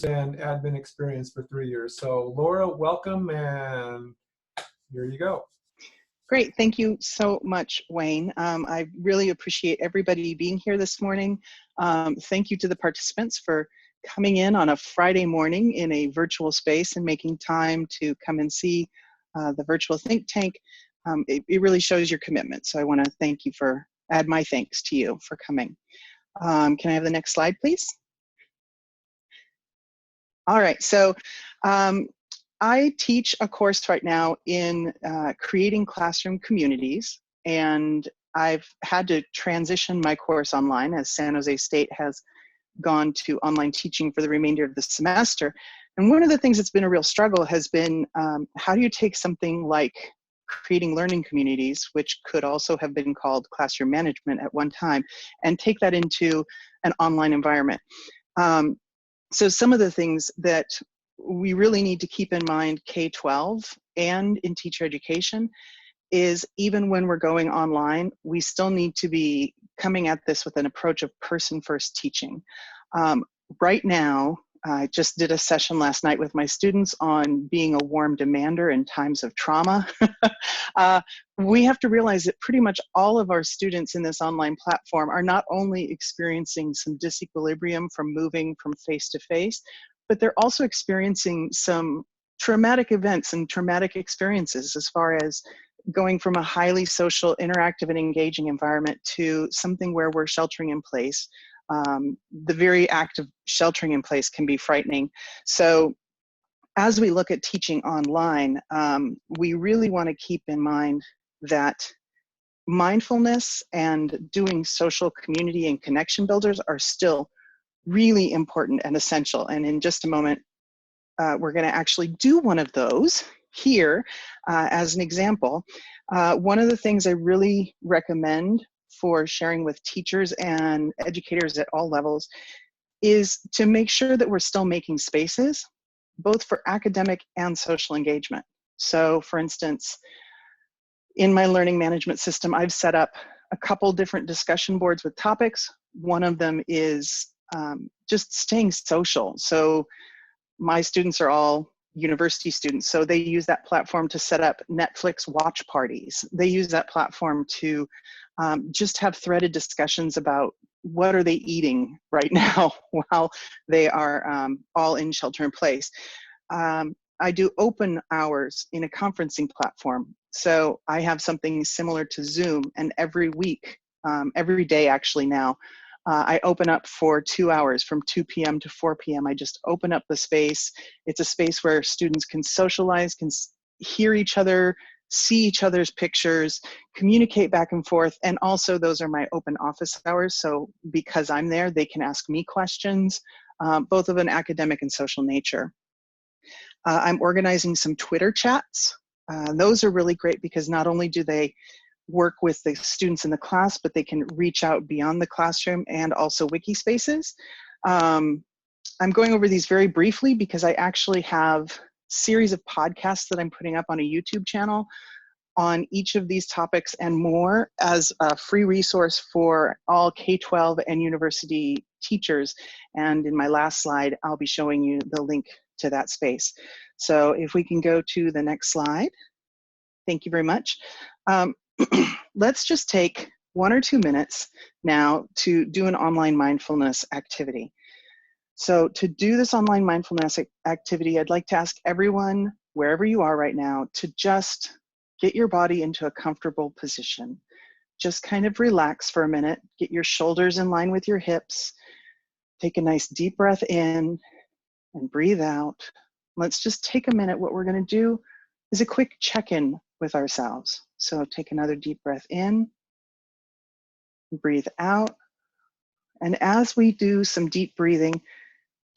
and admin experience for 3 years. So Laura, welcome, and here you go. Great, thank you so much, Wayne. I really appreciate everybody being here this morning. Thank you to the participants for coming in on a Friday morning in a virtual space and making time to come and see the virtual think tank. It really shows your commitment. So I want to thank you add my thanks to you for coming. Can I have the next slide, please? All right, so I teach a course right now in creating classroom communities, and I've had to transition my course online as San Jose State has gone to online teaching for the remainder of the semester. And one of the things that's been a real struggle has been how do you take something like creating learning communities, which could also have been called classroom management at one time, and take that into an online environment. So some of the things that we really need to keep in mind K-12 and in teacher education is even when we're going online, we still need to be coming at this with an approach of person-first teaching. Right now, I just did a session last night with my students on being a warm demander in times of trauma. We have to realize that pretty much all of our students in this online platform are not only experiencing some disequilibrium from moving from face to face, but they're also experiencing some traumatic events and traumatic experiences as far as going from a highly social, interactive, and engaging environment to something where we're sheltering in place. The very act of sheltering in place can be frightening. So as we look at teaching online, we really want to keep in mind that mindfulness and doing social community and connection builders are still really important and essential. And in just a moment, we're going to actually do one of those here as an example. One of the things I really recommend for sharing with teachers and educators at all levels is to make sure that we're still making spaces, both for academic and social engagement. So for instance, in my learning management system, I've set up a couple different discussion boards with topics. One of them is just staying social. So my students are all university students, so they use that platform to set up Netflix watch parties. They use that platform to just have threaded discussions about what are they eating right now while they are all in shelter in place. I do open hours in a conferencing platform. So I have something similar to Zoom, and every week, every day actually now, I open up for 2 hours from 2 p.m. to 4 p.m. I just open up the space. It's a space where students can socialize, can hear each other, see each other's pictures, communicate back and forth. And also those are my open office hours. So because I'm there, they can ask me questions, both of an academic and social nature. I'm organizing some Twitter chats. Those are really great because not only do they work with the students in the class, but they can reach out beyond the classroom and also wiki spaces. I'm going over these very briefly because I actually have series of podcasts that I'm putting up on a YouTube channel on each of these topics and more as a free resource for all K-12 and university teachers. And in my last slide, I'll be showing you the link to that space. So if we can go to the next slide. Thank you very much. Let's just take 1 or 2 minutes now to do an online mindfulness activity. So to do this online mindfulness activity, I'd like to ask everyone, wherever you are right now, to just get your body into a comfortable position. Just kind of relax for a minute, get your shoulders in line with your hips, take a nice deep breath in and breathe out. Let's just take a minute. What we're going to do is a quick check-in with ourselves. So take another deep breath in, breathe out. And as we do some deep breathing,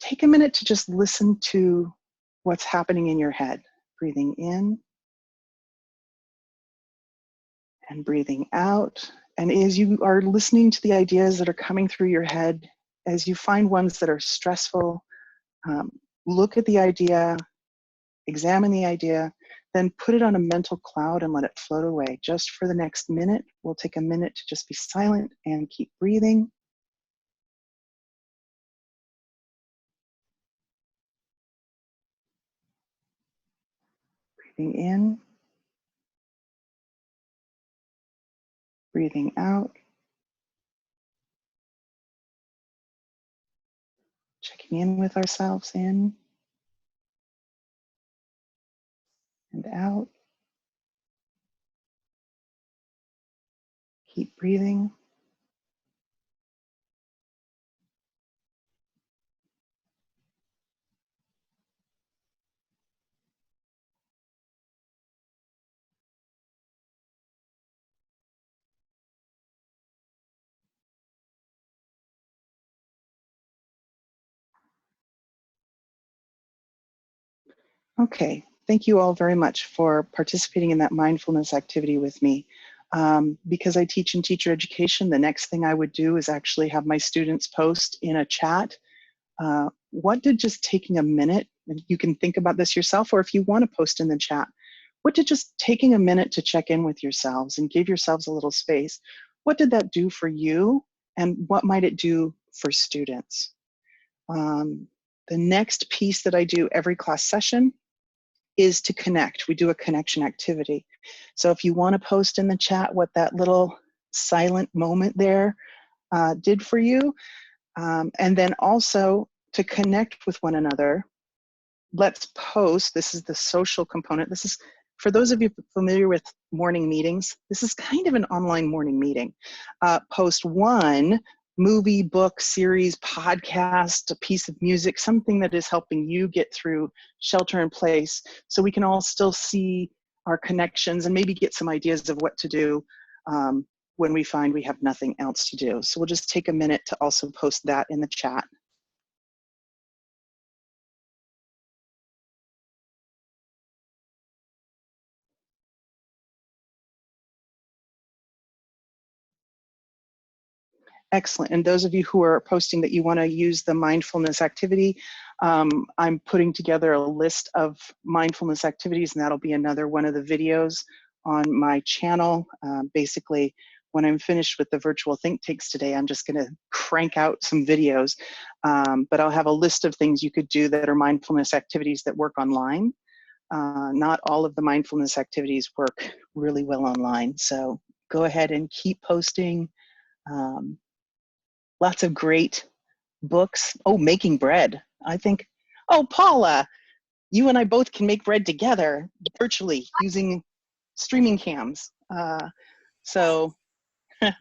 take a minute to just listen to what's happening in your head. Breathing in and breathing out. And as you are listening to the ideas that are coming through your head, as you find ones that are stressful, look at the idea, examine the idea, then put it on a mental cloud and let it float away. Just for the next minute, we'll take a minute to just be silent and keep breathing. Breathing in, breathing out, checking in with ourselves in and out. Keep breathing. Okay, thank you all very much for participating in that mindfulness activity with me. Because I teach in teacher education, the next thing I would do is actually have my students post in a chat. What did just taking a minute, and you can think about this yourself, or if you want to post in the chat, what did just taking a minute to check in with yourselves and give yourselves a little space, what did that do for you, and what might it do for students? The next piece that I do every class session is to connect. We do a connection activity. So if you want to post in the chat what that little silent moment there did for you, and then also to connect with one another, let's post. This is the social component. This is, for those of you familiar with morning meetings, this is kind of an online morning meeting. Post one movie, book, series, podcast, a piece of music, something that is helping you get through shelter in place, so we can all still see our connections and maybe get some ideas of what to do when we find we have nothing else to do. So we'll just take a minute to also post that in the chat. Excellent. And those of you who are posting that you want to use the mindfulness activity, I'm putting together a list of mindfulness activities, and that'll be another one of the videos on my channel. Basically, when I'm finished with the virtual think tanks today, I'm just going to crank out some videos. But I'll have a list of things you could do that are mindfulness activities that work online. Not all of the mindfulness activities work really well online. So go ahead and keep posting. Lots of great books. Oh, making bread. I think, oh, Paula, you and I both can make bread together virtually using streaming cams. So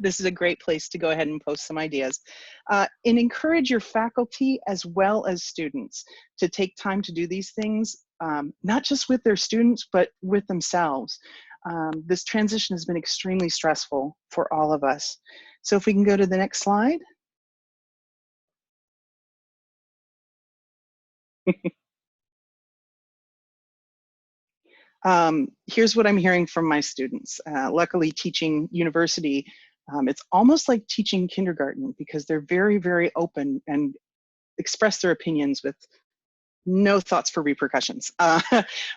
this is a great place to go ahead and post some ideas. And encourage your faculty as well as students to take time to do these things, not just with their students, but with themselves. This transition has been extremely stressful for all of us. So if we can go to the next slide. Here's what I'm hearing from my students. Luckily, teaching university, it's almost like teaching kindergarten, because they're very, very open and express their opinions with no thoughts for repercussions.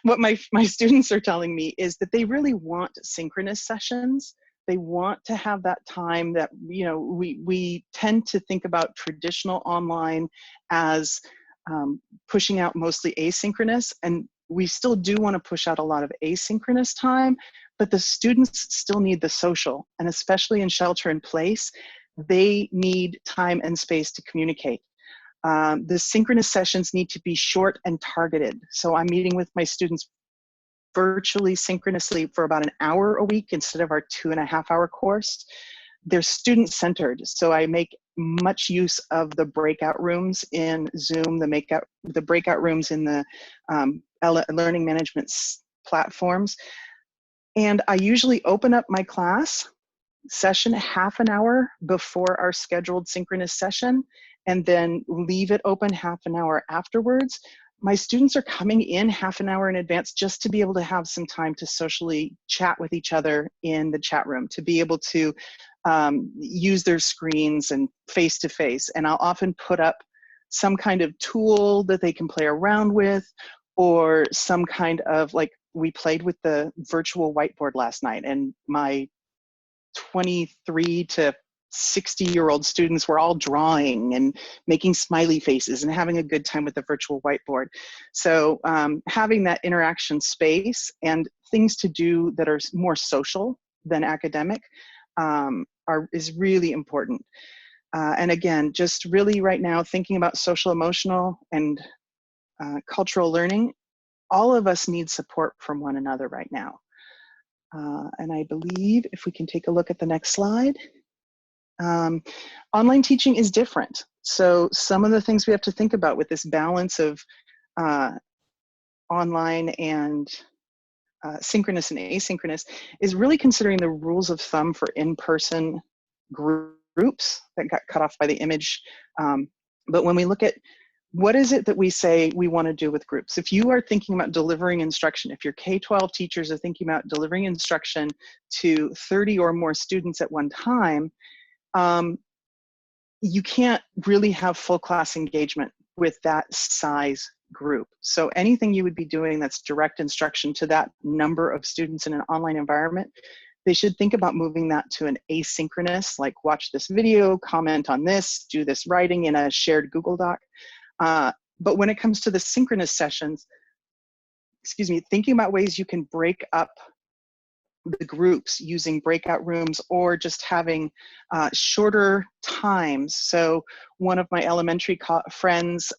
What my students are telling me is that they really want synchronous sessions. They want to have that time that, you know, we tend to think about traditional online as pushing out mostly asynchronous, and we still do want to push out a lot of asynchronous time, but the students still need the social, and especially in shelter in place, they need time and space to communicate. The synchronous sessions need to be short and targeted. So I'm meeting with my students virtually synchronously for about an hour a week instead of our 2.5-hour course. They're student-centered, so I make much use of the breakout rooms in Zoom, the breakout rooms in the learning management platforms. And I usually open up my class session half an hour before our scheduled synchronous session, and then leave it open half an hour afterwards. My students are coming in half an hour in advance just to be able to have some time to socially chat with each other in the chat room, to be able to use their screens and face-to-face. And I'll often put up some kind of tool that they can play around with, or some kind of, like, we played with the virtual whiteboard last night, and my 23 to 60-year-old students were all drawing and making smiley faces and having a good time with the virtual whiteboard. So having that interaction space and things to do that are more social than academic is really important. And again, just really right now thinking about social, emotional, and cultural learning, all of us need support from one another right now. And I believe if we can take a look at the next slide. Online teaching is different. So some of the things we have to think about with this balance of online and synchronous and asynchronous is really considering the rules of thumb for in-person groups that got cut off by the image. But when we look at what is it that we say we want to do with groups? If you are thinking about delivering instruction, if your K-12 teachers are thinking about delivering instruction to 30 or more students at one time, you can't really have full class engagement with that size group. So anything you would be doing that's direct instruction to that number of students in an online environment, they should think about moving that to an asynchronous, like watch this video, comment on this, do this writing in a shared Google Doc. But when it comes to the synchronous sessions, excuse me, thinking about ways you can break up the groups using breakout rooms or just having shorter times. So one of my elementary friends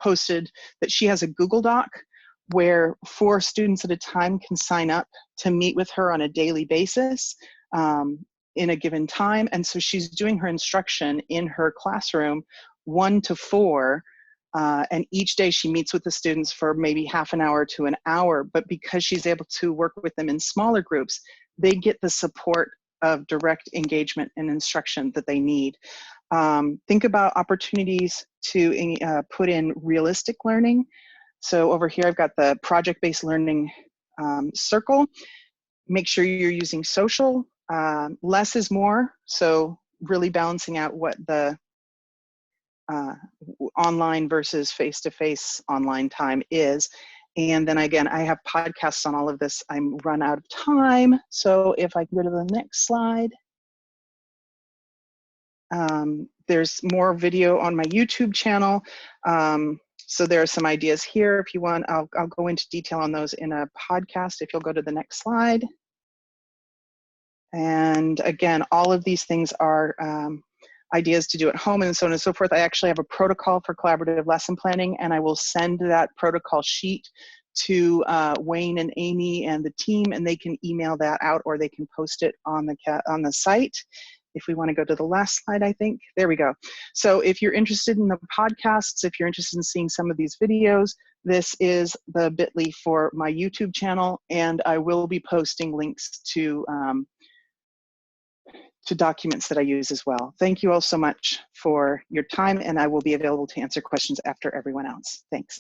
posted that she has a Google Doc where 4 students at a time can sign up to meet with her on a daily basis in a given time. And so she's doing her instruction in her classroom 1 to 4. And each day she meets with the students for maybe half an hour to an hour, but because she's able to work with them in smaller groups, they get the support of direct engagement and instruction that they need. Think about opportunities to put in realistic learning. So over here, I've got the project-based learning circle. Make sure you're using social. Less is more. So really balancing out what the online versus face-to-face online time is. And then again, I have podcasts on all of this. I'm run out of time. So if I can go to the next slide. There's more video on my YouTube channel. So there are some ideas here. If you want, I'll go into detail on those in a podcast if you'll go to the next slide. And again, all of these things are ideas to do at home and so on and so forth. I actually have a protocol for collaborative lesson planning, and I will send that protocol sheet to Wayne and Amy and the team, and they can email that out or they can post it on the site. If we want to go to the last slide, I think. There we go. So if you're interested in the podcasts, if you're interested in seeing some of these videos, this is the bit.ly for my YouTube channel, and I will be posting links to documents that I use as well. Thank you all so much for your time, and I will be available to answer questions after everyone else. Thanks.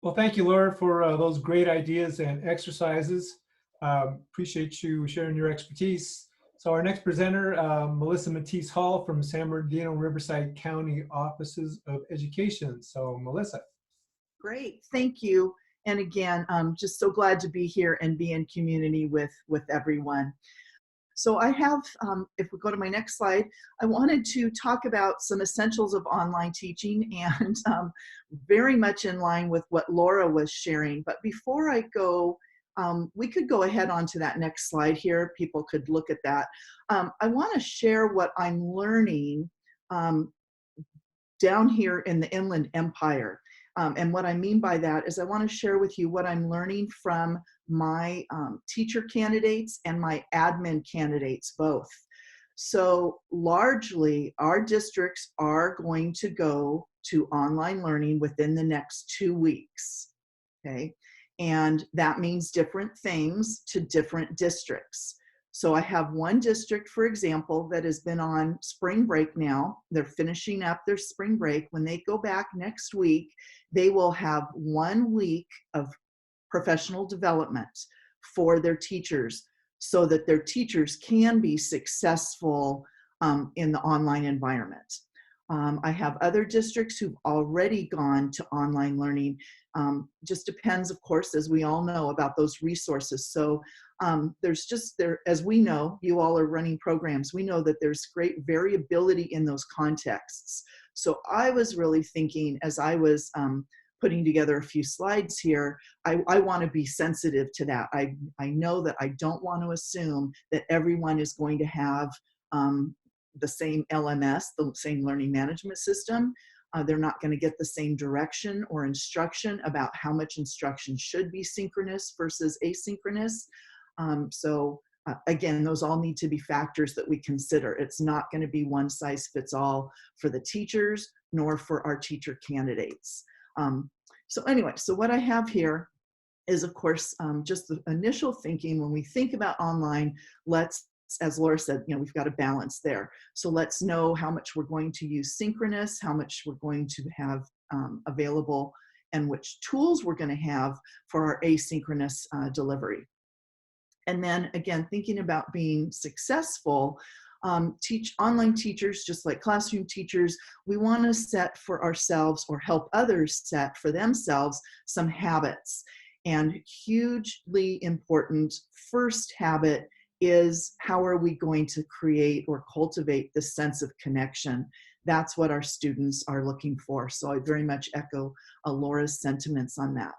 Well, thank you, Laura, for those great ideas and exercises. Appreciate you sharing your expertise. So our next presenter, Melissa Meetze-Hall from San Bernardino Riverside County Offices of Education. So Melissa. Great, thank you. And again, I'm just so glad to be here and be in community with everyone. So I have, if we go to my next slide, I wanted to talk about some essentials of online teaching and very much in line with what Laura was sharing. But before I go, we could go ahead onto that next slide here. People could look at that. I want to share what I'm learning down here in the Inland Empire. And what I mean by that is I want to share with you what I'm learning from my teacher candidates and my admin candidates both. So largely our districts are going to go to online learning within the next 2 weeks, okay? And that means different things to different districts. So I have one district, for example, that has been on spring break now. They're finishing up their spring break. When they go back next week, they will have 1 week of professional development for their teachers so that their teachers can be successful in the online environment. I have other districts who've already gone to online learning. Just depends, of course, as we all know, about those resources. So there's just there, as we know, you all are running programs, we know that there's great variability in those contexts. So I was really thinking, as I was putting together a few slides here, I want to be sensitive to that. I know that I don't want to assume that everyone is going to have the same LMS, the same learning management system. They're not going to get the same direction or instruction about how much instruction should be synchronous versus asynchronous. Again, those all need to be factors that we consider. It's not going to be one size fits all for the teachers nor for our teacher candidates. So anyway, so what I have here is, of course, just the initial thinking. When we think about online, let's, as Laura said, we've got a balance there. So let's know how much we're going to use synchronous, how much we're going to have available, and which tools we're going to have for our asynchronous delivery. And then again, thinking about being successful, online teachers, just like classroom teachers, we want to set for ourselves, or help others set for themselves, some habits. And hugely important first habit is, how are we going to create or cultivate this sense of connection? That's what our students are looking for. So I very much echo Laura's sentiments on that.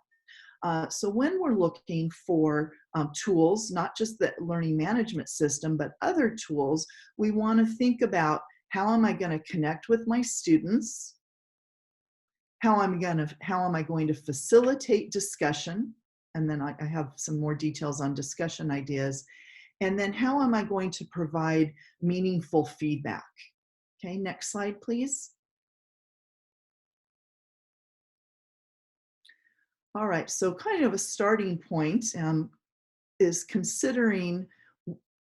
So when we're looking for tools, not just the learning management system, but other tools, we want to think about, how am I going to connect with my students? How am I going to facilitate discussion? And then I have some more details on discussion ideas. And then how am I going to provide meaningful feedback? Okay, next slide, please. All right, so kind of a starting point is considering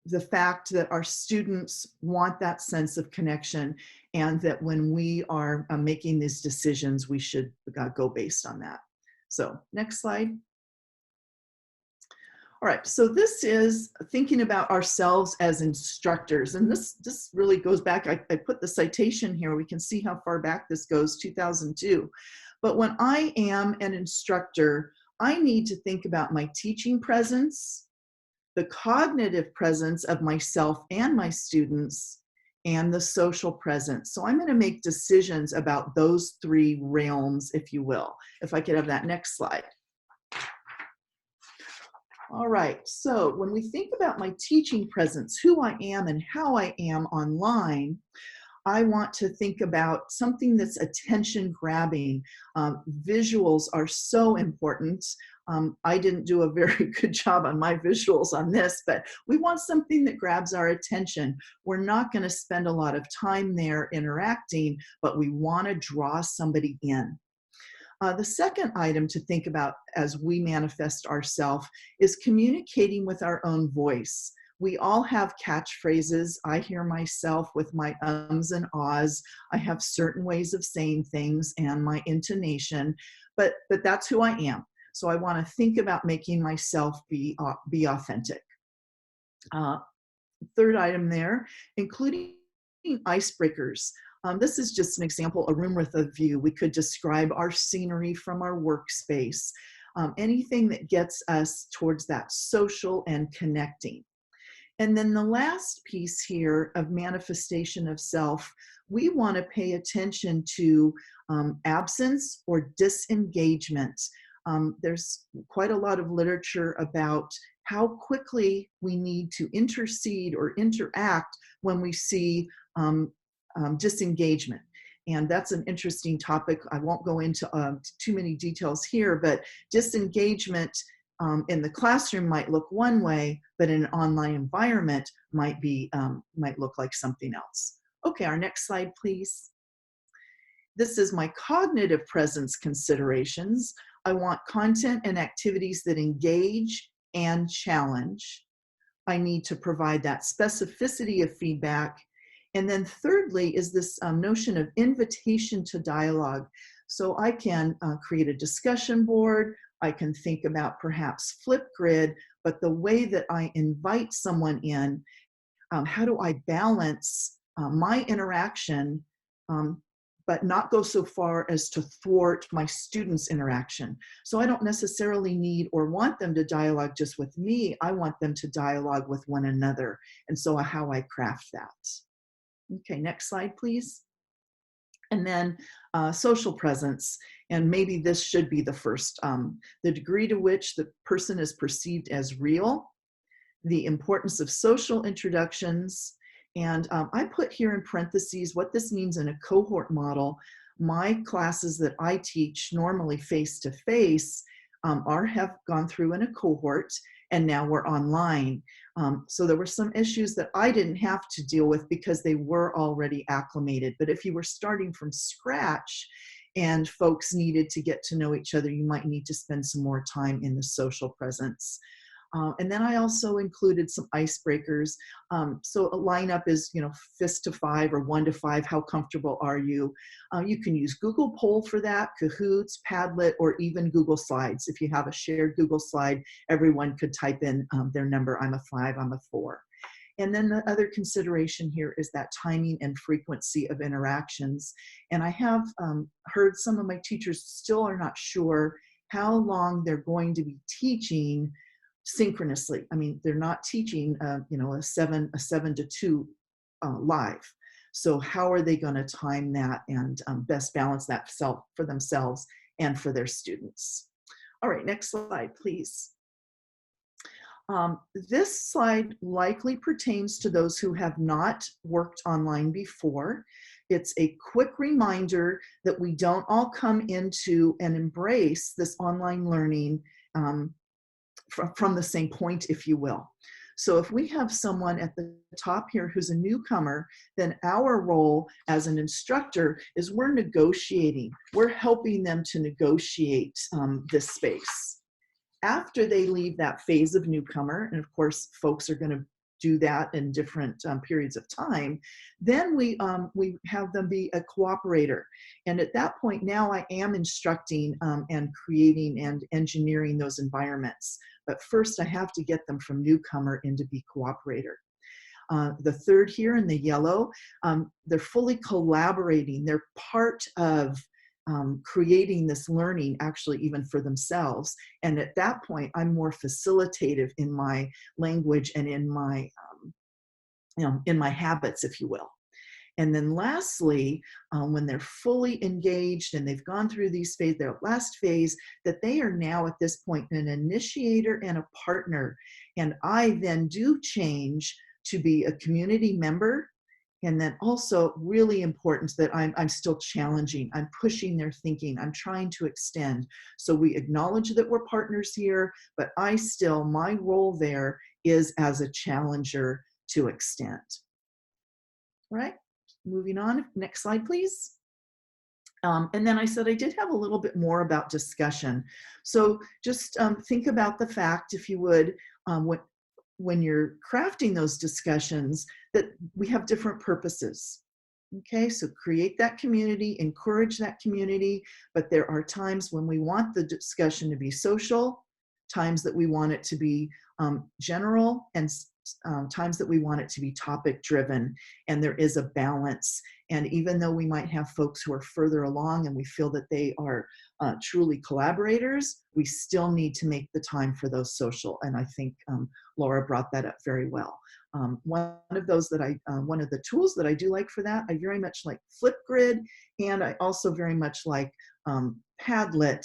the fact that our students want that sense of connection, and that when we are making these decisions, we should go based on that. So next slide. All right, so this is thinking about ourselves as instructors. And this really goes back, I put the citation here, we can see how far back this goes, 2002. But when I am an instructor, I need to think about my teaching presence, the cognitive presence of myself and my students, and the social presence. So I'm going to make decisions about those three realms, if you will. If I could have that next slide. All right, so when we think about my teaching presence, who I am and how I am online, I want to think about something that's attention grabbing. Visuals are so important. I didn't do a very good job on my visuals on this, but we want something that grabs our attention. We're not going to spend a lot of time there interacting, but we want to draw somebody in. The second item to think about as we manifest ourselves is communicating with our own voice. We all have catchphrases. I hear myself with my ums and ahs. I have certain ways of saying things and my intonation, but that's who I am. So I want to think about making myself be authentic. Third item there, including icebreakers. This is just an example, a room with a view. We could describe our scenery from our workspace, anything that gets us towards that social and connecting. And then the last piece here of manifestation of self, we want to pay attention to absence or disengagement. There's quite a lot of literature about how quickly we need to intercede or interact when we see disengagement. And that's an interesting topic. I won't go into too many details here, but disengagement in the classroom might look one way, but in an online environment might look like something else. Okay, our next slide, please. This is my cognitive presence considerations. I want content and activities that engage and challenge. I need to provide that specificity of feedback. And then thirdly is this notion of invitation to dialogue. So I can create a discussion board. I can think about perhaps Flipgrid, but the way that I invite someone in, how do I balance my interaction but not go so far as to thwart my students' interaction. So I don't necessarily need or want them to dialogue just with me. I want them to dialogue with one another. And so how I craft that. Okay, next slide, please. And then social presence, and maybe this should be the first, the degree to which the person is perceived as real, the importance of social introductions, and I put here in parentheses what this means in a cohort model. My classes that I teach normally face-to-face have gone through in a cohort, and now we're online. So there were some issues that I didn't have to deal with because they were already acclimated. But if you were starting from scratch and folks needed to get to know each other, you might need to spend some more time in the social presence. And then I also included some icebreakers. So a lineup is, fist to 5 or 1 to 5. How comfortable are you? You can use Google Poll for that, Kahoots, Padlet, or even Google Slides. If you have a shared Google slide, everyone could type in their number. I'm a 5, I'm a 4. And then the other consideration here is that timing and frequency of interactions. And I have heard some of my teachers still are not sure how long they're going to be teaching synchronously. I mean, they're not teaching, a 7 to 2 live. So how are they going to time that and best balance that for themselves and for their students? All right, next slide, please. This slide likely pertains to those who have not worked online before. It's a quick reminder that we don't all come into and embrace this online learning from the same point, if you will. So if we have someone at the top here who's a newcomer, then our role as an instructor is we're negotiating. We're helping them to negotiate this space. After they leave that phase of newcomer, and of course, folks are going to do that in different periods of time, then we have them be a cooperator. And at that point, now I am instructing and creating and engineering those environments. But first, I have to get them from newcomer into be cooperator. The third here in the yellow, they're fully collaborating. They're part of creating this learning actually even for themselves. And at that point, I'm more facilitative in my language and in my habits, if you will. And then lastly, when they're fully engaged and they've gone through their last phase, that they are now at this point an initiator and a partner. And I then do change to be a community member. And then also really important that I'm still challenging, I'm pushing their thinking, I'm trying to extend. So we acknowledge that we're partners here, but my role there is as a challenger to extend. All right, moving on, next slide, please. And then I said I did have a little bit more about discussion. So just think about the fact, if you would, when you're crafting those discussions, that we have different purposes. Okay, so create that community, encourage that community, but there are times when we want the discussion to be social, times that we want it to be general, and times that we want it to be topic driven, and there is a balance. And even though we might have folks who are further along and we feel that they are truly collaborators, we still need to make the time for those social. And I think Laura brought that up very well. One of the tools that I do like for that, I very much like Flipgrid, and I also very much like Padlet.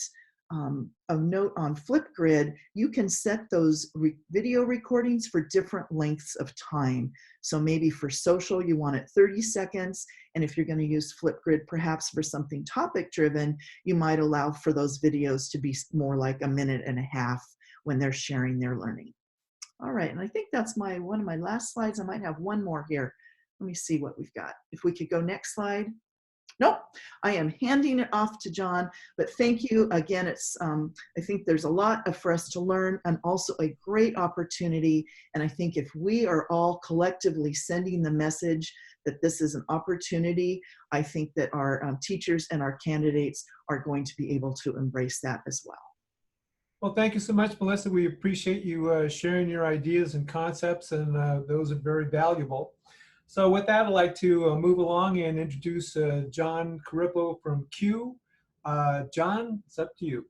A note on Flipgrid, you can set those video recordings for different lengths of time. So maybe for social, you want it 30 seconds. And if you're going to use Flipgrid, perhaps for something topic driven, you might allow for those videos to be more like 1.5 minutes when they're sharing their learning. All right, and I think that's one of my last slides. I might have one more here. Let me see what we've got. If we could go next slide. Nope, I am handing it off to Jon, but thank you again. I think there's a lot for us to learn, and also a great opportunity. And I think if we are all collectively sending the message that this is an opportunity, I think that our teachers and our candidates are going to be able to embrace that as well. Well, thank you so much, Melissa. We appreciate you sharing your ideas and concepts, and those are very valuable. So with that, I'd like to move along and introduce Jon Corippo from Q. Jon, it's up to you.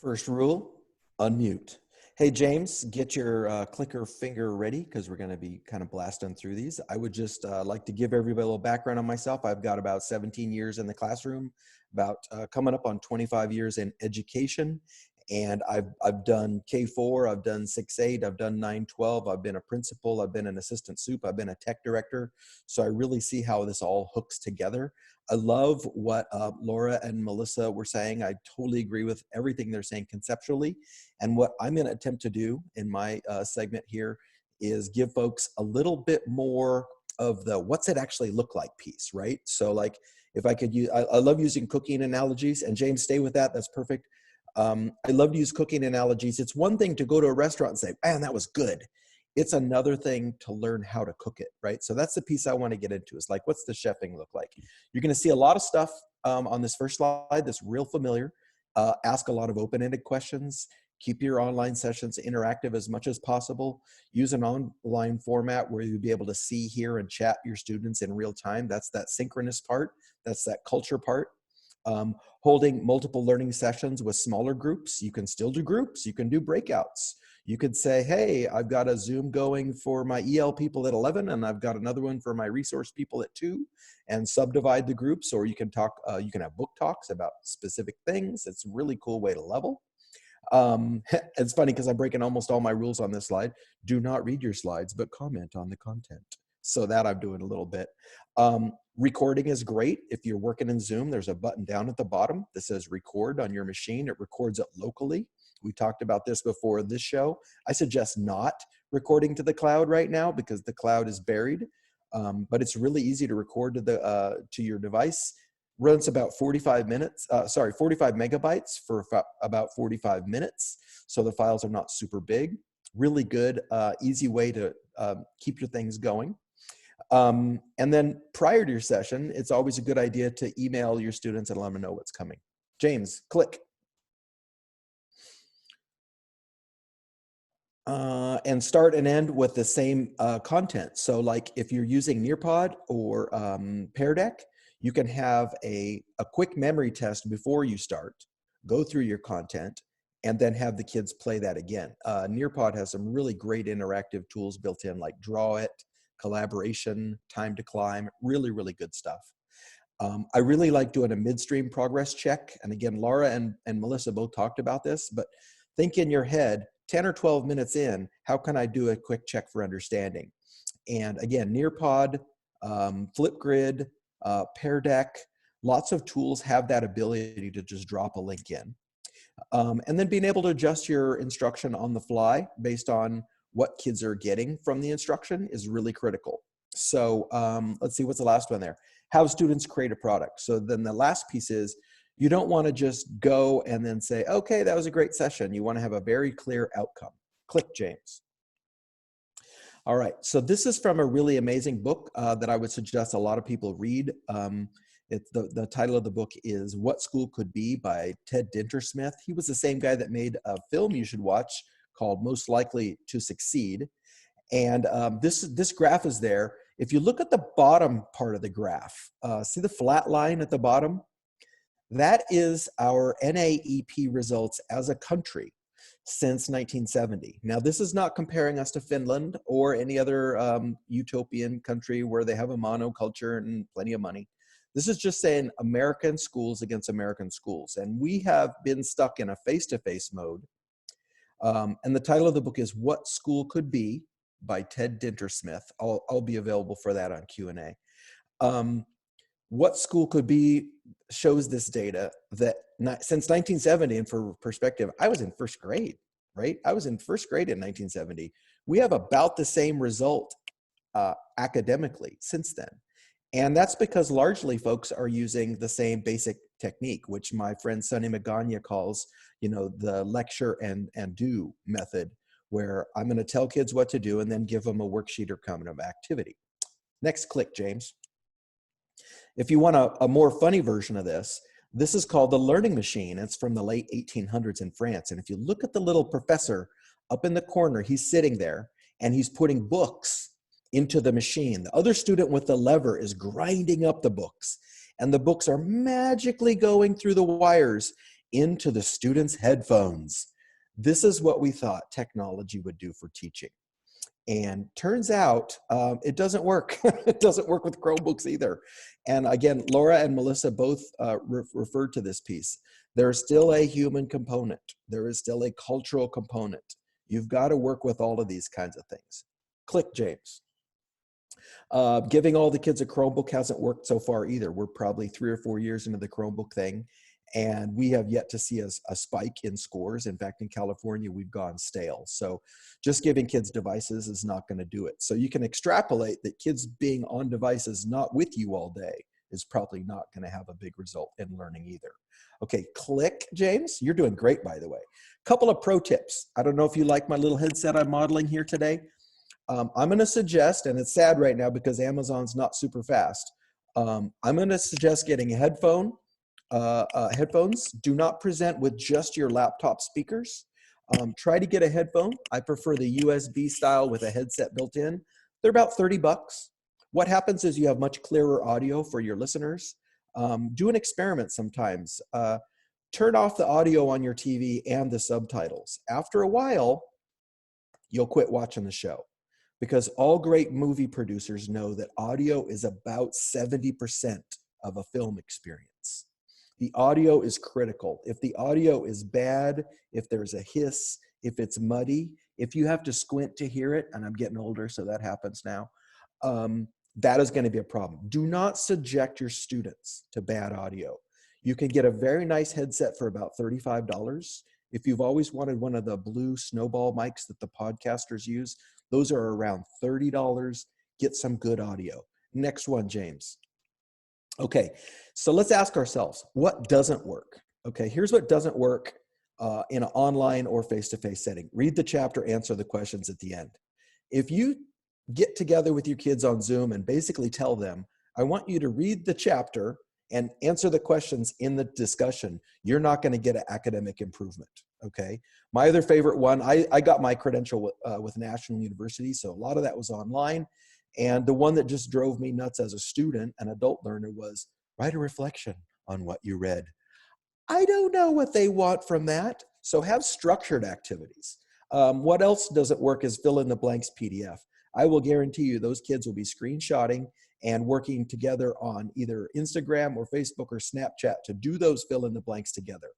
First rule, unmute. Hey, James, get your clicker finger ready because we're going to be kind of blasting through these. I would just like to give everybody a little background on myself. I've got about 17 years in the classroom, about coming up on 25 years in education. And I've done K4, I've done 6-8, I've done 9-12, I've been a principal, I've been an assistant soup, I've been a tech director. So I really see how this all hooks together. I love what Laura and Melissa were saying. I totally agree with everything they're saying conceptually. And what I'm going to attempt to do in my segment here is give folks a little bit more of the what's it actually look like piece, right? So like if I could use, I love using cooking analogies, and James, stay with that. That's perfect. I love to use cooking analogies. It's one thing to go to a restaurant and say, man, that was good. It's another thing to learn how to cook it, right? So that's the piece I want to get into, is like, what's the chefing look like? You're going to see a lot of stuff on this first slide that's real familiar. Ask a lot of open-ended questions. Keep your online sessions interactive as much as possible. Use an online format where you'll be able to see, hear, and chat your students in real time. That's that synchronous part. That's that culture part. Holding multiple learning sessions with smaller groups. You can still do groups. You can do breakouts. You could say, hey, I've got a Zoom going for my EL people at 11, and I've got another one for my resource people at 2, and subdivide the groups. Or you can talk, you can have book talks about specific things. It's a really cool way to level. It's funny because I'm breaking almost all my rules on this slide. Do not read your slides, but comment on the content. So that I'm doing a little bit. Recording is great. If you're working in Zoom, there's a button down at the bottom that says record on your machine. It records it locally. We talked about this before this show. I suggest not recording to the cloud right now because the cloud is buried, but it's really easy to record to your device. Runs about 45 megabytes for about 45 minutes. So the files are not super big. Really good, easy way to keep your things going. And then prior to your session, it's always a good idea to email your students and let them know what's coming. James, click. And start and end with the same content. So like if you're using Nearpod or Pear Deck, you can have a quick memory test before you start, go through your content, and then have the kids play that again. Nearpod has some really great interactive tools built in, like Draw It, Collaboration, Time to Climb, really, really good stuff. I really like doing a midstream progress check. And again, Lara and Melissa both talked about this, but think in your head, 10 or 12 minutes in, how can I do a quick check for understanding? And again, Nearpod, Flipgrid, Pear Deck, lots of tools have that ability to just drop a link in. And then being able to adjust your instruction on the fly based on what kids are getting from the instruction is really critical. So let's see, what's the last one there? Have students create a product. So then the last piece is, you don't want to just go and then say, okay, that was a great session. You want to have a very clear outcome. Click, James. All right, so this is from a really amazing book that I would suggest a lot of people read. The title of the book is What School Could Be by Ted Dintersmith. He was the same guy that made a film you should watch called Most Likely to Succeed. And this graph is there. If you look at the bottom part of the graph, see the flat line at the bottom? That is our NAEP results as a country since 1970. Now, this is not comparing us to Finland or any other utopian country where they have a monoculture and plenty of money. This is just saying American schools against American schools. And we have been stuck in a face-to-face mode. And the title of the book is What School Could Be by Ted Dintersmith. I'll be available for that on Q&A. What School Could Be shows this data that since 1970, and for perspective, I was in first grade, right? I was in first grade in 1970. We have about the same result academically since then. And that's because largely folks are using the same basic technique, which my friend Sonny Magana calls, the lecture and do method, where I'm going to tell kids what to do and then give them a worksheet or kind of activity. Next click, James. If you want a more funny version of this, this is called the learning machine. It's from the late 1800s in France. And if you look at the little professor up in the corner, he's sitting there and he's putting books into the machine. The other student with the lever is grinding up the books, and the books are magically going through the wires into the student's headphones. This is what we thought technology would do for teaching. And turns out it doesn't work. It doesn't work with Chromebooks either. And again, Laura and Melissa both referred to this piece. There's still a human component. There is still a cultural component. You've got to work with all of these kinds of things. Click, James. Giving all the kids a Chromebook hasn't worked so far either. We're probably 3 or 4 years into the Chromebook thing, and we have yet to see a spike in scores. In fact, in California, we've gone stale. So just giving kids devices is not going to do it. So you can extrapolate that kids being on devices not with you all day is probably not going to have a big result in learning either. Okay, click, James. You're doing great, by the way. Couple of pro tips. I don't know if you like my little headset I'm modeling here today. I'm going to suggest, and it's sad right now because Amazon's not super fast. I'm going to suggest getting a headphones. Do not present with just your laptop speakers. Try to get a headphone. I prefer the USB style with a headset built in. They're about 30 bucks. What happens is you have much clearer audio for your listeners. Do an experiment sometimes. Turn off the audio on your TV and the subtitles. After a while, you'll quit watching the show. Because all great movie producers know that audio is about 70% of a film experience. The audio is critical. If the audio is bad, if there's a hiss, if it's muddy, if you have to squint to hear it, and I'm getting older, so that happens now, that is going to be a problem. Do not subject your students to bad audio. You can get a very nice headset for about $35. If you've always wanted one of the blue snowball mics that the podcasters use, those are around $30. Get some good audio. Next one, James. Okay, so let's ask ourselves, what doesn't work? Okay, here's what doesn't work in an online or face-to-face setting. Read the chapter, answer the questions at the end. If you get together with your kids on Zoom and basically tell them, I want you to read the chapter and answer the questions in the discussion, you're not going to get an academic improvement, okay? My other favorite one, I got my credential with National University, so a lot of that was online. And the one that just drove me nuts as a student, an adult learner, was write a reflection on what you read. I don't know what they want from that, so have structured activities. What else doesn't work is fill in the blanks PDF. I will guarantee you those kids will be screenshotting and working together on either Instagram or Facebook or Snapchat to do those fill in the blanks together.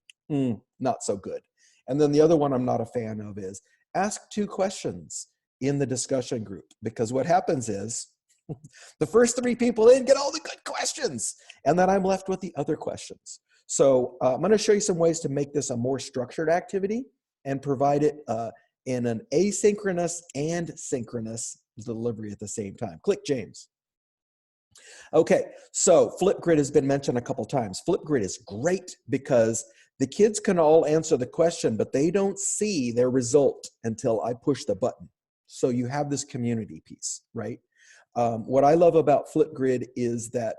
Not so good. And then the other one I'm not a fan of is ask 2 questions in the discussion group, because what happens is the first 3 people in get all the good questions, and then I'm left with the other questions. So I'm going to show you some ways to make this a more structured activity and provide it in an asynchronous and synchronous delivery at the same time. Click, James. Okay, so Flipgrid has been mentioned a couple times. Flipgrid is great because the kids can all answer the question, but they don't see their result until I push the button. So you have this community piece, right? What I love about Flipgrid is that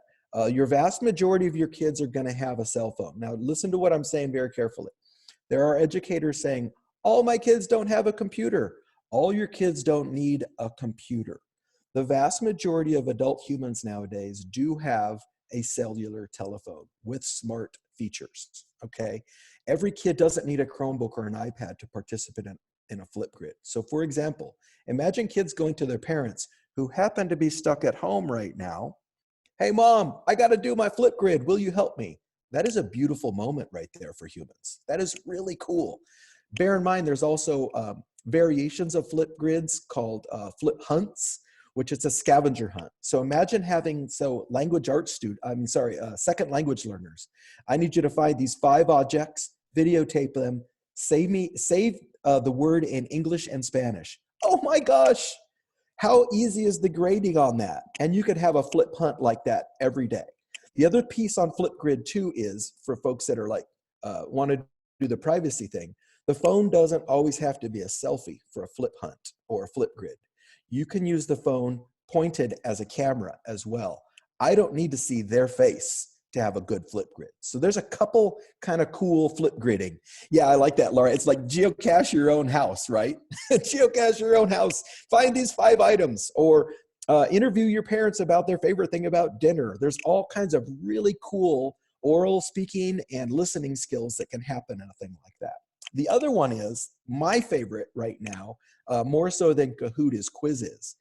your vast majority of your kids are going to have a cell phone. Now, listen to what I'm saying very carefully. There are educators saying, all my kids don't have a computer. All your kids don't need a computer. The vast majority of adult humans nowadays do have a cellular telephone with smart features, okay? Every kid doesn't need a Chromebook or an iPad to participate in a Flipgrid. So for example, imagine kids going to their parents who happen to be stuck at home right now. Hey mom, I got to do my Flipgrid. Will you help me? That is a beautiful moment right there for humans. That is really cool. Bear in mind, there's also variations of Flipgrids called Flip Hunts, which is a scavenger hunt. So imagine having, language arts second language learners. I need you to find these 5 objects, videotape them, save the word in English and Spanish. Oh my gosh, how easy is the grading on that? And you could have a flip hunt like that every day. The other piece on Flipgrid too is for folks that are like, want to do the privacy thing. The phone doesn't always have to be a selfie for a flip hunt or a Flipgrid. You can use the phone pointed as a camera as well. I don't need to see their face to have a good flip grid. So there's a couple kind of cool flip gridding. Yeah, I like that, Laura. It's like geocache your own house, right? Geocache your own house. Find these 5 items, or interview your parents about their favorite thing about dinner. There's all kinds of really cool oral speaking and listening skills that can happen in a thing like that. The other one is my favorite right now, more so than Kahoot, is quizzes.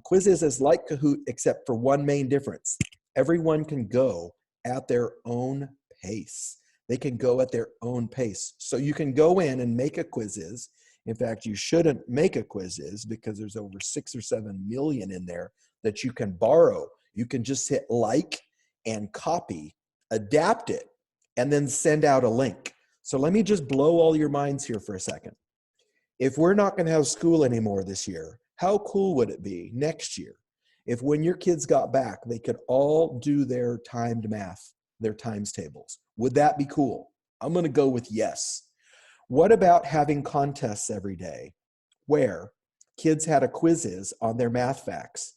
Quizzes is like Kahoot, except for one main difference. Everyone can go at their own pace. They can go at their own pace. So you can go in and make a quizzes. In fact, you shouldn't make a quizzes because there's over 6 or 7 million in there that you can borrow. You can just hit like and copy, adapt it, and then send out a link. So let me just blow all your minds here for a second. If we're not going to have school anymore this year, how cool would it be next year if when your kids got back, they could all do their timed math, their times tables? Would that be cool? I'm going to go with yes. What about having contests every day where kids had a quizzes on their math facts,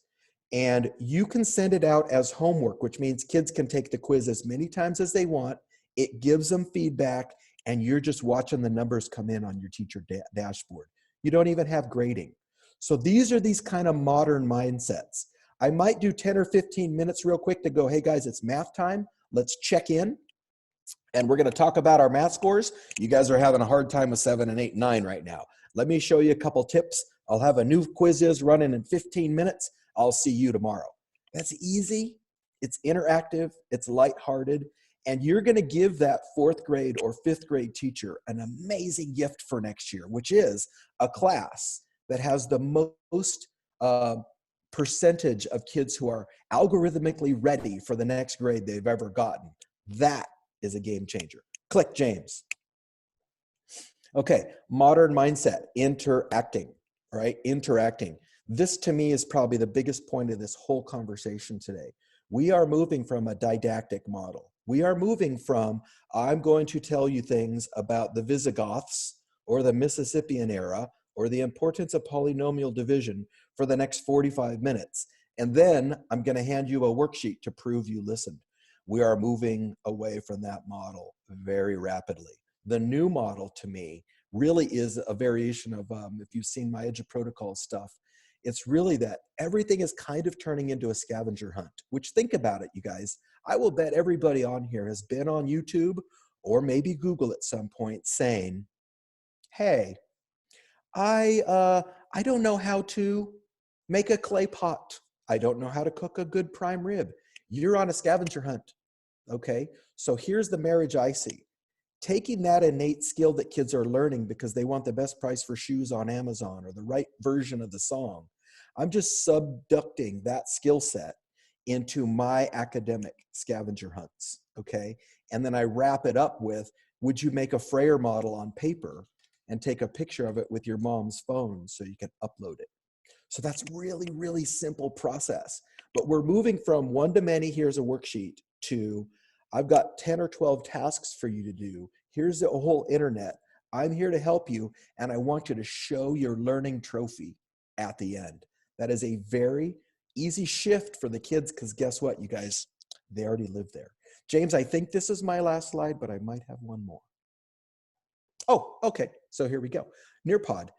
and you can send it out as homework, which means kids can take the quiz as many times as they want. It gives them feedback, and you're just watching the numbers come in on your teacher dashboard. You don't even have grading. So these are these kind of modern mindsets. I might do 10 or 15 minutes real quick to go, hey guys, it's math time. Let's check in. And we're going to talk about our math scores. You guys are having a hard time with 7 and 8 and 9 right now. Let me show you a couple tips. I'll have a new quiz running in 15 minutes. I'll see you tomorrow. That's easy. It's interactive. It's lighthearted. And you're going to give that 4th grade or 5th grade teacher an amazing gift for next year, which is a class that has the most percentage of kids who are algorithmically ready for the next grade they've ever gotten. That is a game changer. Click, James. Okay, modern mindset, interacting, right? Interacting. This to me is probably the biggest point of this whole conversation today. We are moving from a didactic model. We are moving from, I'm going to tell you things about the Visigoths or the Mississippian era or the importance of polynomial division for the next 45 minutes. And then I'm going to hand you a worksheet to prove you listened. We are moving away from that model very rapidly. The new model to me really is a variation of, if you've seen my Edge of Protocol stuff, it's really that everything is kind of turning into a scavenger hunt, which, think about it, you guys. I will bet everybody on here has been on YouTube or maybe Google at some point saying, hey, I don't know how to make a clay pot. I don't know how to cook a good prime rib. You're on a scavenger hunt. Okay, so here's the marriage I see. Taking that innate skill that kids are learning because they want the best price for shoes on Amazon or the right version of the song. I'm just subducting that skill set into my academic scavenger hunts, okay? And then I wrap it up with, would you make a Freyr model on paper and take a picture of it with your mom's phone so you can upload it? So that's really, really simple process. But we're moving from one to many, here's a worksheet, to I've got 10 or 12 tasks for you to do. Here's the whole internet. I'm here to help you, and I want you to show your learning trophy at the end. That is a very easy shift for the kids, because guess what, you guys? They already live there. James, I think this is my last slide, but I might have one more. Oh, okay. So here we go. Nearpod.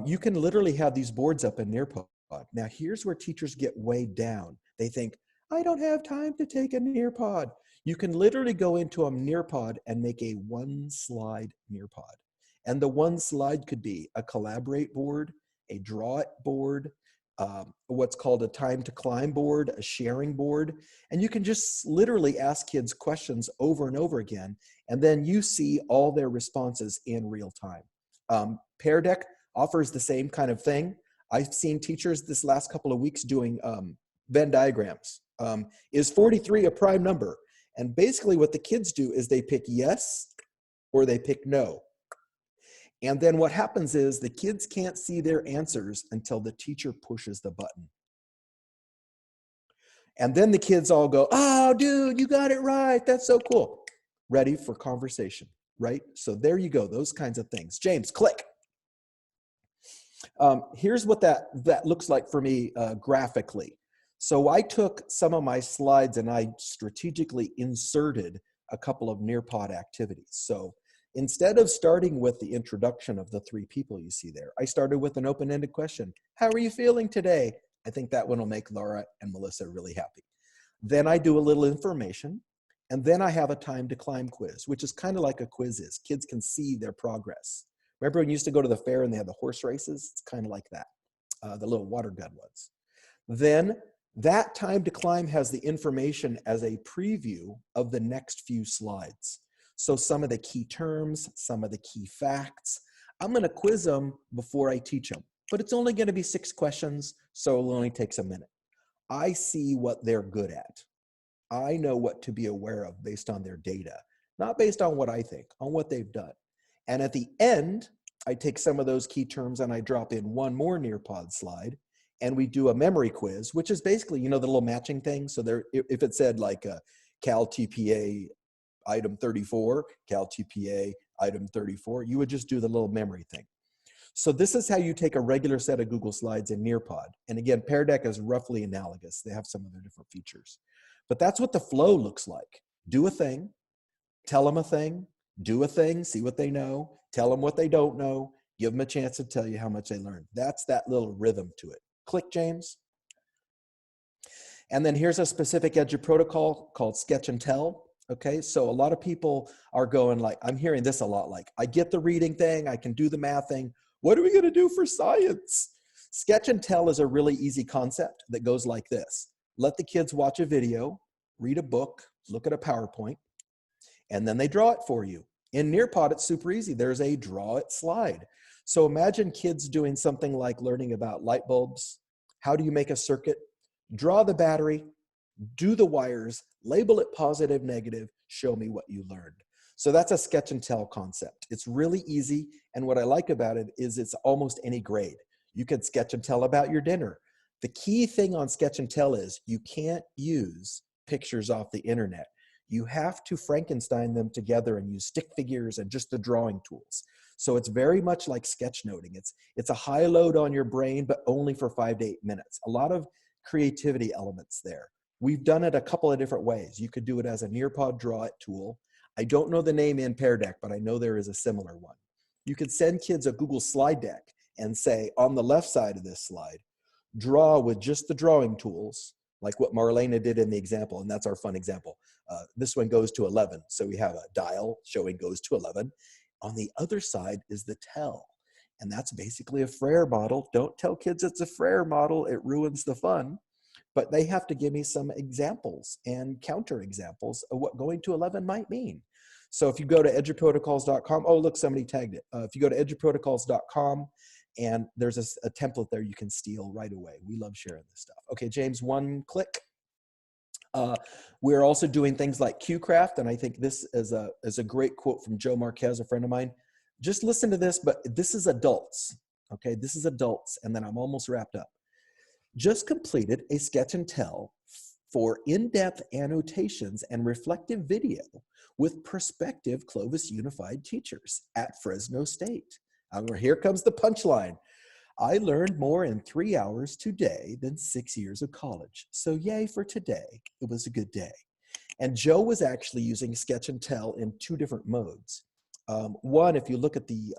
You can literally have these boards up in Nearpod. Now, here's where teachers get weighed down. They think, I don't have time to take a Nearpod. You can literally go into a Nearpod and make a 1-slide Nearpod. And the 1 slide could be a collaborate board, a draw it board, what's called a time to climb board, a sharing board. And you can just literally ask kids questions over and over again. And then you see all their responses in real time. Pear Deck offers the same kind of thing. I've seen teachers this last couple of weeks doing Venn diagrams. Is 43 a prime number? And basically what the kids do is they pick yes or they pick no. And then what happens is the kids can't see their answers until the teacher pushes the button. And then the kids all go, oh, dude, you got it right. That's so cool. Ready for conversation, right? So there you go, those kinds of things. James, click. Here's what that looks like for me graphically. So I took some of my slides and I strategically inserted a couple of Nearpod activities. So instead of starting with the introduction of the 3 people you see there, I started with an open-ended question. How are you feeling today? I think that one will make Lara and Melissa really happy. Then I do a little information, and then I have a time to climb quiz, which is kind of like a quiz is. Kids can see their progress. Remember when you used to go to the fair and they had the horse races? It's kind of like that, the little water gun ones. Then that time to climb has the information as a preview of the next few slides. So some of the key terms, some of the key facts, I'm going to quiz them before I teach them, but it's only going to be 6 questions, so it only takes a minute. I see what they're good at. I know what to be aware of based on their data, not based on what I think, on what they've done. And at the end, I take some of those key terms and I drop in one more Nearpod slide, and we do a memory quiz, which is basically, you know, the little matching thing. So there, if it said like CalTPA item 34, CalTPA item 34, you would just do the little memory thing. So this is how you take a regular set of Google Slides in Nearpod. And again, Pear Deck is roughly analogous. They have some of their different features. But that's what the flow looks like. Do a thing, tell them a thing, do a thing, see what they know, tell them what they don't know, give them a chance to tell you how much they learned. That's that little rhythm to it. Click, James. And then here's a specific Edu protocol called Sketch and Tell. Okay, so a lot of people are going like, I'm hearing this a lot, like, I get the reading thing, I can do the math thing. What are we gonna do for science? Sketch and Tell is a really easy concept that goes like this. Let the kids watch a video, read a book, look at a PowerPoint, and then they draw it for you. In Nearpod, it's super easy. There's a draw it slide. So imagine kids doing something like learning about light bulbs. How do you make a circuit? Draw the battery, do the wires, label it positive, negative, show me what you learned. So that's a sketch and tell concept. It's really easy. And what I like about it is it's almost any grade. You could sketch and tell about your dinner. The key thing on sketch and tell is you can't use pictures off the internet. You have to Frankenstein them together and use stick figures and just the drawing tools. So it's very much like sketchnoting. It's a high load on your brain, but only for 5 to 8 minutes. A lot of creativity elements there. We've done it a couple of different ways. You could do it as a Nearpod draw it tool. I don't know the name in Pear Deck, but I know there is a similar one. You could send kids a Google slide deck and say, on the left side of this slide, draw with just the drawing tools, like what Marlena did in the example, and that's our fun example. This one goes to 11, so we have a dial showing goes to 11. On the other side is the tell, and that's basically a Frere model. Don't tell kids it's a Frere model, it ruins the fun. But they have to give me some examples and counter examples of what going to 11 might mean. So if you go to eduprotocols.com, oh look, somebody tagged it. If you go to eduprotocols.com, and there's a template there you can steal right away. We love sharing this stuff. Okay, James, one click. We're also doing things like QCraft, and I think this is a great quote from Joe Marquez, a friend of mine. Just listen to this, but this is adults. Okay, this is adults, and then I'm almost wrapped up. Just completed a sketch and tell for in-depth annotations and reflective video with prospective Clovis Unified teachers at Fresno State. Here comes the punchline. I learned more in 3 hours today than 6 years of college. So yay for today. It was a good day. And Joe was actually using sketch and tell in 2 different modes. One, if you look at the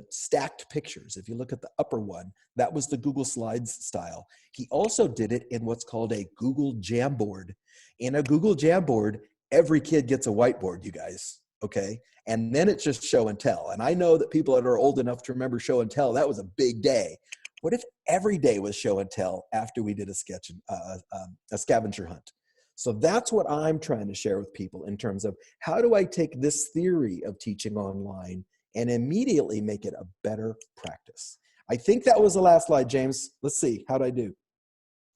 stacked pictures, if you look at the upper one, that was the Google Slides style. He also did it in what's called a Google Jamboard. In a Google Jamboard, every kid gets a whiteboard, you guys, okay? And then it's just show and tell. And I know that people that are old enough to remember show and tell, that was a big day. What if every day was show and tell after we did a scavenger hunt? So that's what I'm trying to share with people in terms of how do I take this theory of teaching online and immediately make it a better practice. I think that was the last slide, James. Let's see, how'd I do?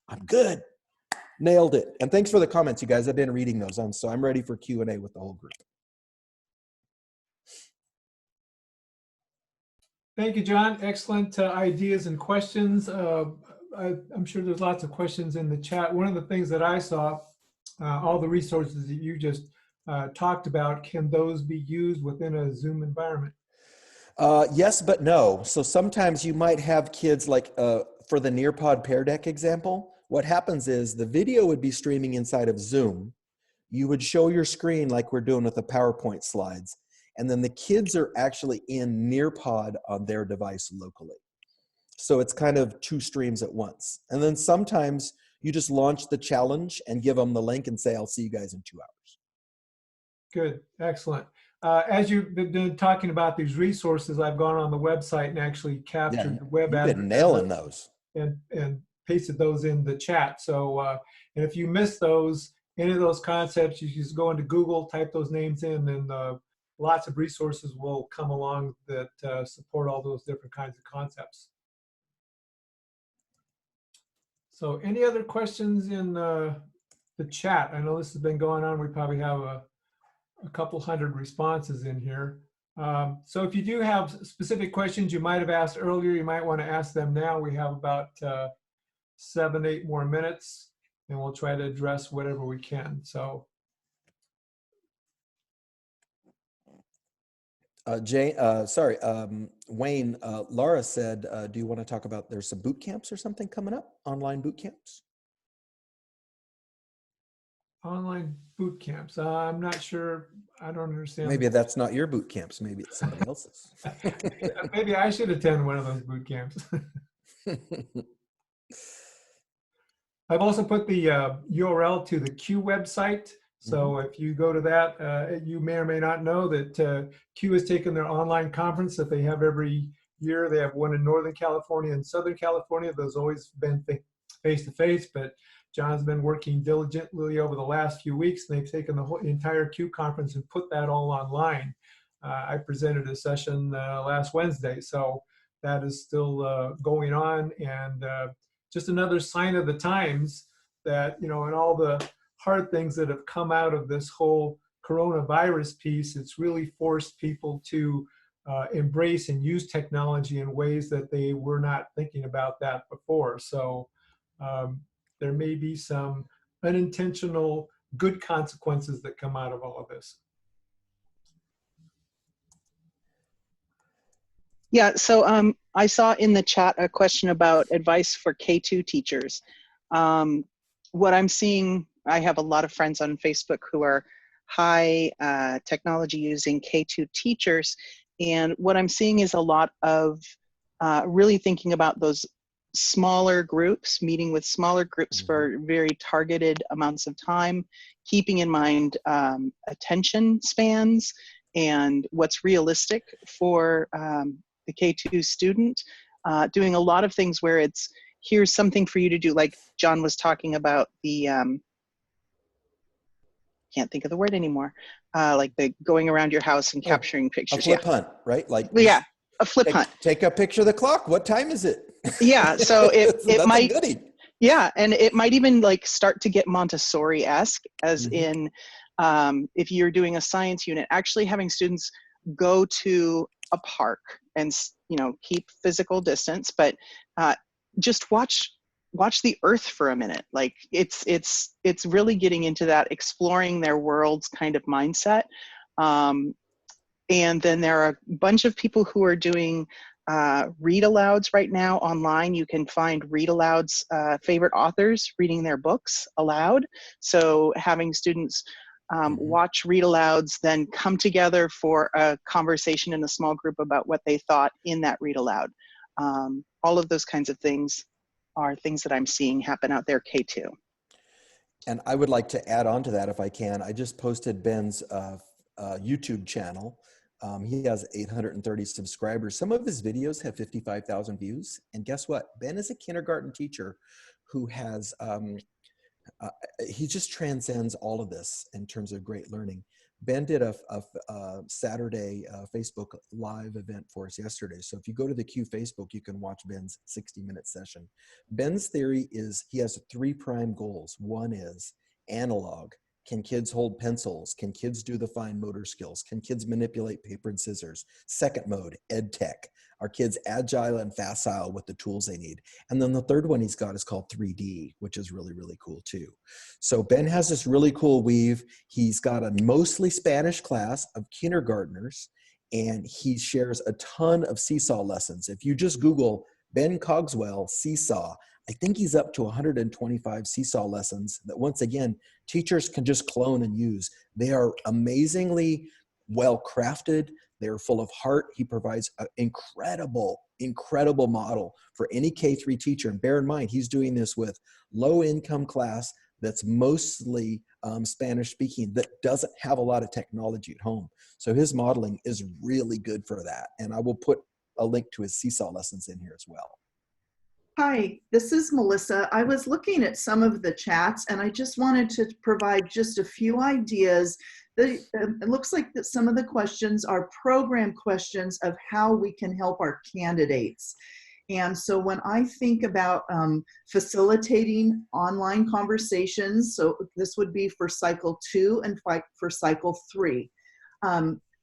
I'm good, nailed it. And thanks for the comments, you guys. I've been reading those, so I'm ready for Q&A with the whole group. Thank you, John. Excellent ideas and questions. I'm sure there's lots of questions in the chat. One of the things that I saw, all the resources that you just talked about, can those be used within a Zoom environment? Yes, but no. So sometimes you might have kids like for the Nearpod Pear Deck example, what happens is the video would be streaming inside of Zoom. You would show your screen like we're doing with the PowerPoint slides. And then the kids are actually in Nearpod on their device locally. So it's kind of two streams at once. And then sometimes you just launch the challenge and give them the link and say, I'll see you guys in 2 hours. Good, excellent. As you've been talking about these resources, I've gone on the website and actually captured the web You've address been nailing those. and pasted those in the chat. So, and if you miss those, any of those concepts, you just go into Google, type those names in, and lots of resources will come along that support all those different kinds of concepts. So any other questions in the chat? I know this has been going on. We probably have a couple hundred responses in here. So if you do have specific questions you might have asked earlier, you might want to ask them now. We have about 7-8 more minutes, and we'll try to address whatever we can. So Wayne, Lara said, do you want to talk about, there's some boot camps or something coming up, online boot camps? online boot camps. I'm not sure. I don't understand. Maybe that's not your boot camps. Maybe it's somebody else's. Maybe I should attend one of those boot camps. I've also put the URL to the Q website. So if you go to that, you may or may not know that Q has taken their online conference that they have every year. They have one in Northern California and Southern California. Those always been face-to-face, but John's been working diligently over the last few weeks, and they've taken the entire Q conference and put that all online. I presented a session last Wednesday, so that is still going on, and just another sign of the times that, you know, and all the hard things that have come out of this whole coronavirus piece, it's really forced people to embrace and use technology in ways that they were not thinking about that before. So there may be some unintentional good consequences that come out of all of this. Yeah, so I saw in the chat a question about advice for K2 teachers. What I'm seeing, I have a lot of friends on Facebook who are high technology using K2 teachers, and what I'm seeing is a lot of really thinking about those smaller groups, meeting with smaller groups for very targeted amounts of time, keeping in mind attention spans and what's realistic for the K2 student, doing a lot of things where it's, here's something for you to do, like John was talking about the, can't think of the word anymore, like the going around your house and capturing pictures. A flip hunt, right? Like, yeah, a flip hunt. Take a picture of the clock. What time is it? Yeah, so it might, a goodie. Yeah, and it might even like start to get Montessori-esque, as in if you're doing a science unit, actually having students go to a park and, you know, keep physical distance, but just watch the earth for a minute. Like it's really getting into that exploring their worlds kind of mindset. And then there are a bunch of people who are doing read alouds right now online. You can find read alouds, favorite authors reading their books aloud. So having students watch read alouds, then come together for a conversation in a small group about what they thought in that read aloud. All of those kinds of things are things that I'm seeing happen out there, K2. And I would like to add on to that if I can. I just posted Ben's YouTube channel. He has 830 subscribers. Some of his videos have 55,000 views. And guess what? Ben is a kindergarten teacher who has, he just transcends all of this in terms of great learning. Ben did a Saturday Facebook live event for us yesterday. So if you go to the Q Facebook, you can watch Ben's 60-minute session. Ben's theory is he has 3 prime goals. One is analog. Can kids hold pencils? Can kids do the fine motor skills? Can kids manipulate paper and scissors? Second mode, ed tech. Are kids agile and facile with the tools they need? And then the third one he's got is called 3D, which is really, really cool too. So Ben has this really cool weave. He's got a mostly Spanish class of kindergartners, and he shares a ton of seesaw lessons. If you just Google Ben Cogswell seesaw, I think he's up to 125 Seesaw lessons that, once again, teachers can just clone and use. They are amazingly well crafted. They're full of heart. He provides an incredible, incredible model for any K-3 teacher. And bear in mind, he's doing this with low income class that's mostly Spanish speaking, that doesn't have a lot of technology at home. So his modeling is really good for that. And I will put a link to his Seesaw lessons in here as well. Hi, this is Melissa. I was looking at some of the chats and I just wanted to provide just a few ideas. It looks like that some of the questions are program questions of how we can help our candidates. And so when I think about facilitating online conversations, so this would be for cycle 2 and for cycle 3.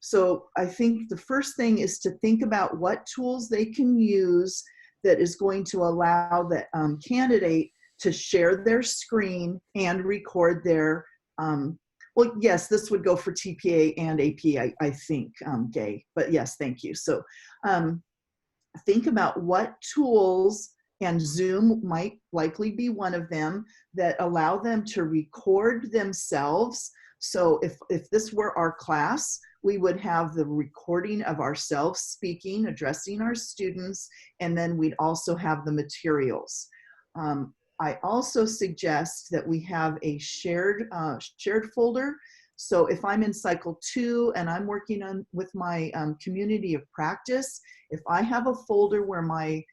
So I think the first thing is to think about what tools they can use that is going to allow the candidate to share their screen and record their, well, yes, this would go for TPA and AP, I think, Gay, but yes, thank you. So think about what tools, and Zoom might likely be one of them, that allow them to record themselves. So if this were our class, we would have the recording of ourselves speaking, addressing our students, and then we'd also have the materials. I also suggest that we have a shared folder. So if I'm in cycle 2 and I'm working with my community of practice, if I have a folder where my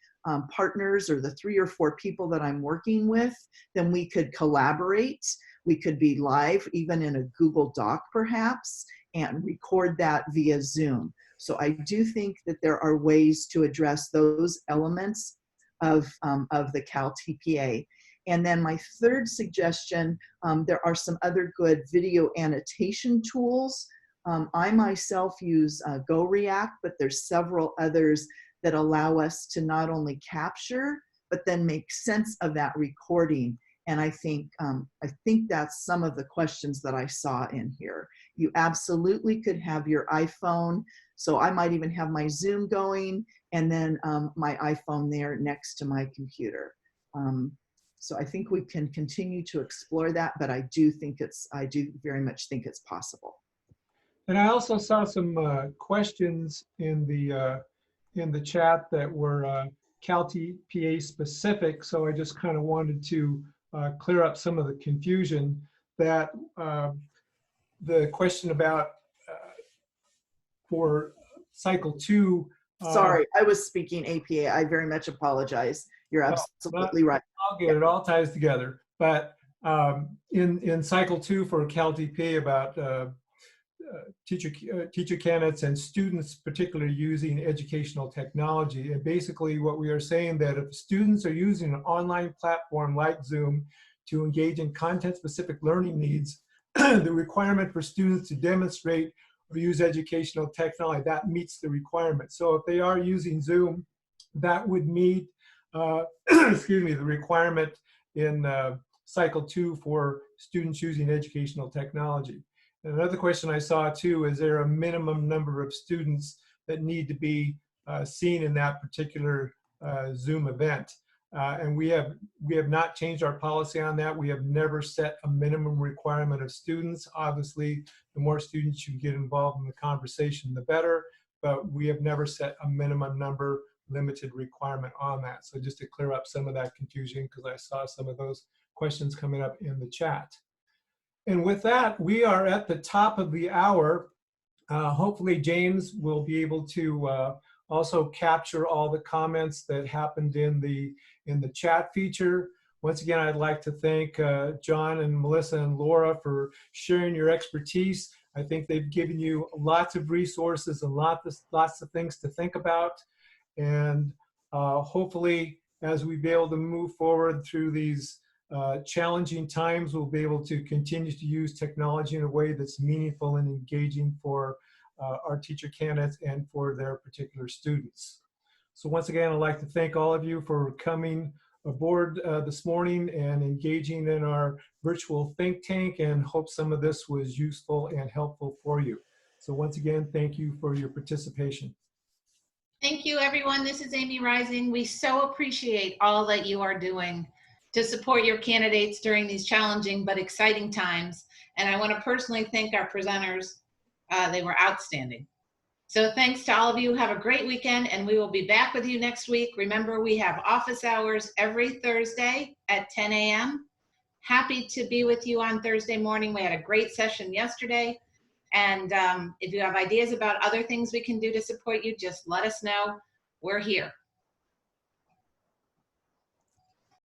partners or the 3 or 4 people that I'm working with, then we could collaborate. We could be live, even in a Google Doc perhaps, and record that via Zoom. So I do think that there are ways to address those elements of the CalTPA. And then my third suggestion, there are some other good video annotation tools. I myself use GoReact, but there's several others that allow us to not only capture, but then make sense of that recording. And I think that's some of the questions that I saw in here. You absolutely could have your iPhone. So I might even have my Zoom going and then my iPhone there next to my computer. So I think we can continue to explore that, but I do very much think it's possible. And I also saw some questions in the chat that were CalTPA specific. So I just kind of wanted to clear up some of the confusion that the question about for cycle 2. Sorry, I was speaking APA. I very much apologize. You're absolutely right. I'll get it all ties together. But in cycle 2 for CalTPA about teacher candidates and students particularly using educational technology. And basically what we are saying that if students are using an online platform like Zoom to engage in content-specific learning needs, the requirement for students to demonstrate or use educational technology, that meets the requirement. So if they are using Zoom, that would meet excuse me, the requirement in cycle 2 for students using educational technology. And another question I saw too, is there a minimum number of students that need to be seen in that particular Zoom event? And we have not changed our policy on that. We have never set a minimum requirement of students. Obviously, the more students you get involved in the conversation, the better, but we have never set a minimum number limited requirement on that. So just to clear up some of that confusion, because I saw some of those questions coming up in the chat. And with that, we are at the top of the hour. Hopefully James will be able to also capture all the comments that happened in the chat feature. Once again, I'd like to thank Jon and Melissa and Laura for sharing your expertise. I think they've given you lots of resources and lots of things to think about. And hopefully, as we be able to move forward through these challenging times, we'll be able to continue to use technology in a way that's meaningful and engaging for our teacher candidates and for their particular students. So once again, I'd like to thank all of you for coming aboard this morning and engaging in our virtual think tank, and hope some of this was useful and helpful for you. So once again, thank you for your participation. Thank you, everyone. This is Amy Rising. We so appreciate all that you are doing to support your candidates during these challenging but exciting times. And I want to personally thank our presenters. They were outstanding. So thanks to all of you. Have a great weekend, and we will be back with you next week. Remember, we have office hours every Thursday at 10 a.m. Happy to be with you on Thursday morning. We had a great session yesterday. And if you have ideas about other things we can do to support you, just let us know. We're here.